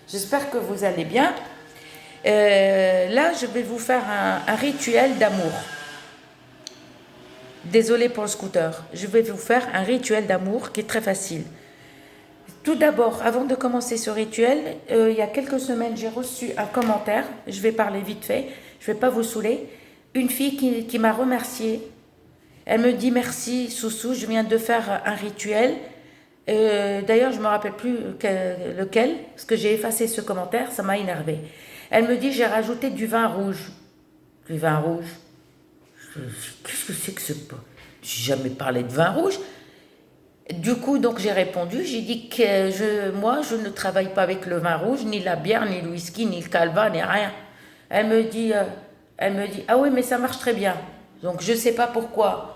J'espère que vous allez bien. Là, je vais vous faire un rituel d'amour. Désolée pour le scooter. Je vais vous faire un rituel d'amour qui est très facile. Tout d'abord, avant de commencer ce rituel, il y a quelques semaines, j'ai reçu un commentaire. Je vais parler vite fait, je ne vais pas vous saouler. Une fille qui m'a remercié. Elle me dit merci Soussou, je viens de faire un rituel. D'ailleurs, je ne me rappelle plus lequel, parce que j'ai effacé ce commentaire, ça m'a énervé. Elle me dit j'ai rajouté du vin rouge. Du vin rouge. Qu'est-ce que c'est que ce... J'ai jamais parlé de vin rouge. Du coup, donc j'ai répondu, j'ai dit que moi, je ne travaille pas avec le vin rouge, ni la bière, ni le whisky, ni le calva, ni rien. Elle me dit, ah oui, mais ça marche très bien. Donc je ne sais pas pourquoi.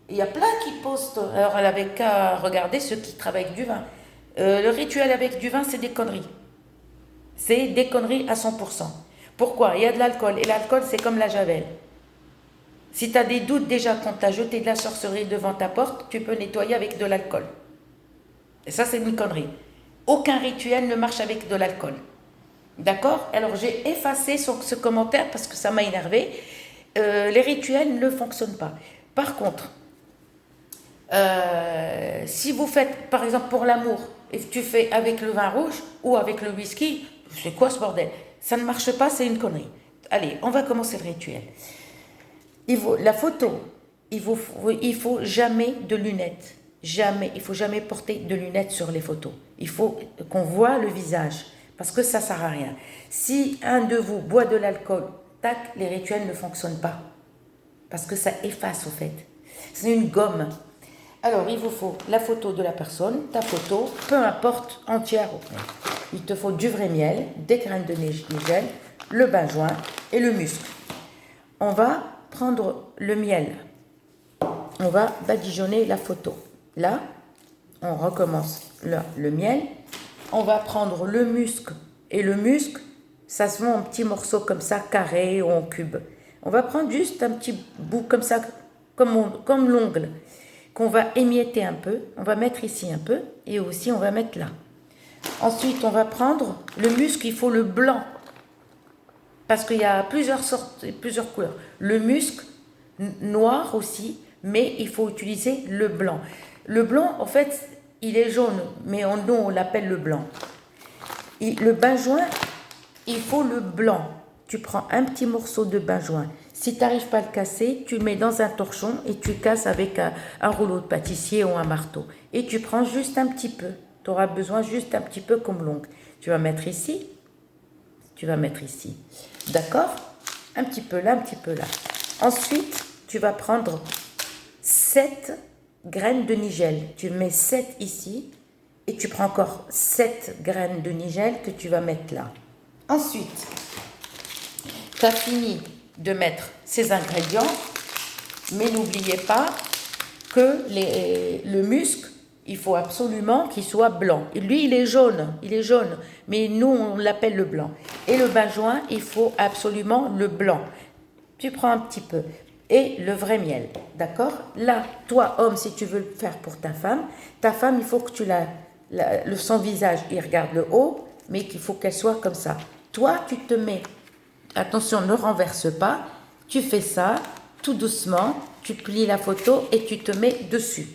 Il y a plein qui postent. Alors elle avait qu'à regarder ceux qui travaillent avec du vin. Le rituel avec du vin, c'est des conneries. C'est des conneries à 100%. Pourquoi? Il y a de l'alcool. Et l'alcool, c'est comme la javel. Si tu as des doutes déjà quand tu as jeté de la sorcellerie devant ta porte, tu peux nettoyer avec de l'alcool. Et ça, c'est une connerie. Aucun rituel ne marche avec de l'alcool. D'accord? Alors, j'ai effacé ce commentaire parce que ça m'a énervé. Les rituels ne fonctionnent pas. Par contre, si vous faites, par exemple, pour l'amour, et tu fais avec le vin rouge ou avec le whisky, c'est quoi ce bordel? Ça ne marche pas, c'est une connerie. Allez, on va commencer le rituel. La photo, il faut jamais de lunettes. Jamais, il faut jamais porter de lunettes sur les photos. Il faut qu'on voit le visage, parce que ça ne sert à rien. Si un de vous boit de l'alcool, tac, les rituels ne fonctionnent pas. Parce que ça efface au fait. C'est une gomme. Alors, il vous faut la photo de la personne, ta photo, peu importe, entière. Il te faut du vrai miel, des graines de nigel, le benjoin et le musc. On va prendre le miel. On va badigeonner la photo. Là, on recommence le miel. On va prendre le musc. Et le musc, ça se vend en petits morceaux comme ça, carrés ou en cubes. On va prendre juste un petit bout comme ça, comme l'ongle, qu'on va émietter un peu. On va mettre ici un peu et aussi on va mettre là. Ensuite, on va prendre le musc, il faut le blanc. Parce qu'il y a plusieurs sortes, plusieurs couleurs. Le musc, noir aussi, mais il faut utiliser le blanc. Le blanc, en fait, il est jaune, mais nous, on l'appelle le blanc. Et le benjoin, il faut le blanc. Tu prends un petit morceau de benjoin. Si tu n'arrives pas à le casser, tu le mets dans un torchon et tu casses avec un rouleau de pâtissier ou un marteau. Et tu prends juste un petit peu. Tu auras besoin juste un petit peu comme l'ongle. Tu vas mettre ici. Tu vas mettre ici. D'accord? Un petit peu là, un petit peu là. Ensuite, tu vas prendre 7 graines de nigel. Tu mets 7 ici et tu prends encore 7 graines de nigel que tu vas mettre là. Ensuite, tu as fini de mettre ces ingrédients, mais n'oubliez pas que le musc, il faut absolument qu'il soit blanc. Et lui, il est jaune, mais nous, on l'appelle le blanc. Et le benjoin, il faut absolument le blanc. Tu prends un petit peu. Et le vrai miel, d'accord? Là, toi, homme, si tu veux le faire pour ta femme, il faut que son visage, il regarde le haut, mais qu'il faut qu'elle soit comme ça. Toi, tu te mets, attention, ne renverse pas, tu fais ça, tout doucement, tu plies la photo et tu te mets dessus.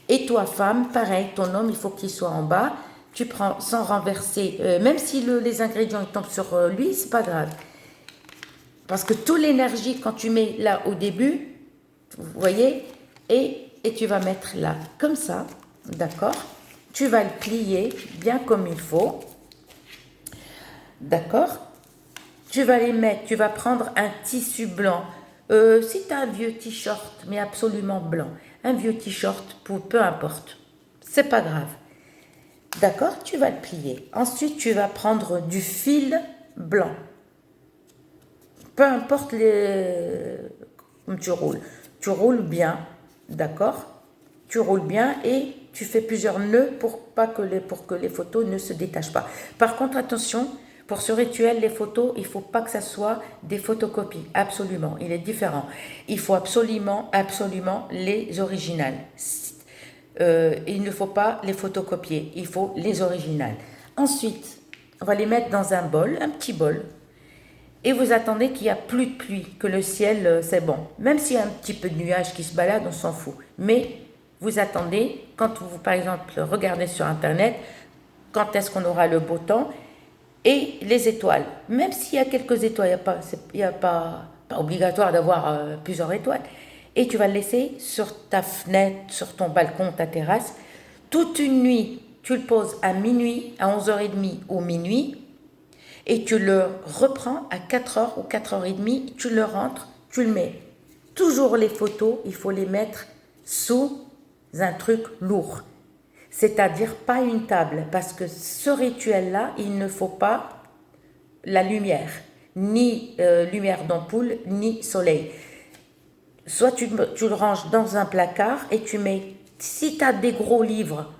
Et toi, femme, pareil, ton homme, il faut qu'il soit en bas. Tu prends sans renverser, même si les ingrédients ils tombent sur lui, c'est pas grave. Parce que toute l'énergie, quand tu mets là au début, vous voyez, et tu vas mettre là, comme ça, d'accord? Tu vas le plier bien comme il faut, d'accord? Tu vas les mettre, tu vas prendre un tissu blanc. Si tu as un vieux t-shirt, mais absolument blanc, un vieux t-shirt, peu importe, c'est pas grave. D'accord? Tu vas le plier. Ensuite, tu vas prendre du fil blanc. Peu importe comme tu roules. Tu roules bien, d'accord? Tu roules bien et tu fais plusieurs nœuds pour que les photos ne se détachent pas. Par contre, attention, pour ce rituel, les photos, il ne faut pas que ça soit des photocopies. Absolument, il est différent. Il faut absolument les originales. Il ne faut pas les photocopier, il faut les originales. Ensuite, on va les mettre dans un bol, un petit bol. Et vous attendez qu'il n'y a plus de pluie, que le ciel, c'est bon. Même s'il y a un petit peu de nuages qui se baladent, on s'en fout. Mais vous attendez, quand vous, par exemple, regardez sur Internet, quand est-ce qu'on aura le beau temps, et les étoiles. Même s'il y a quelques étoiles, il n'y a pas obligatoire d'avoir plusieurs étoiles. Et tu vas le laisser sur ta fenêtre, sur ton balcon, ta terrasse, toute une nuit. Tu le poses à minuit, à 11h30 ou minuit, et tu le reprends à 4h ou 4h30, tu le rentres, tu le mets. Toujours les photos, il faut les mettre sous un truc lourd. C'est-à-dire pas une table, parce que ce rituel-là, il ne faut pas la lumière, ni lumière d'ampoule, ni soleil. Soit tu le ranges dans un placard et tu mets, si tu as des gros livres,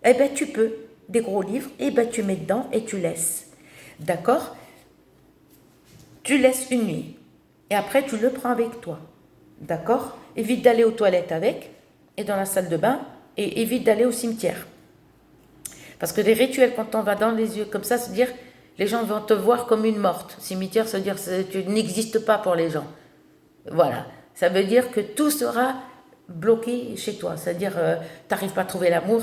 eh bien tu peux, des gros livres, eh bien tu mets dedans et tu laisses. D'accord? Tu laisses une nuit et après tu le prends avec toi. D'accord? Évite d'aller aux toilettes avec et dans la salle de bain et évite d'aller au cimetière. Parce que des rituels, quand on va dans les yeux comme ça, se dire les gens vont te voir comme une morte. Cimetière, ça veut dire que tu n'existes pas pour les gens. Voilà. Ça veut dire que tout sera bloqué chez toi. C'est-à-dire, tu n'arrives pas à trouver l'amour,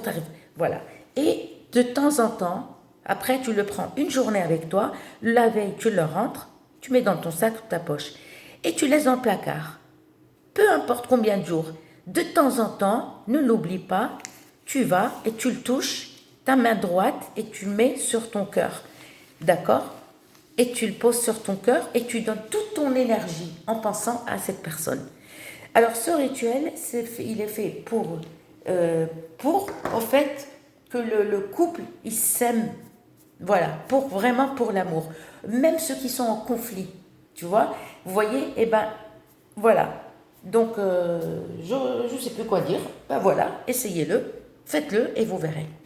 voilà. Et de temps en temps, après, tu le prends une journée avec toi, la veille, tu le rentres, tu mets dans ton sac ou ta poche, et tu laisses dans le placard. Peu importe combien de jours. De temps en temps, ne l'oublie pas, tu vas et tu le touches, ta main droite, et tu le mets sur ton cœur. D'accord? Et tu le poses sur ton cœur et tu donnes toute ton énergie en pensant à cette personne. Alors ce rituel, il est fait pour en fait, que le couple, il s'aime. Voilà, vraiment pour l'amour. Même ceux qui sont en conflit, tu vois. Vous voyez, eh ben, voilà. Donc, je ne sais plus quoi dire. Ben voilà, essayez-le, faites-le et vous verrez.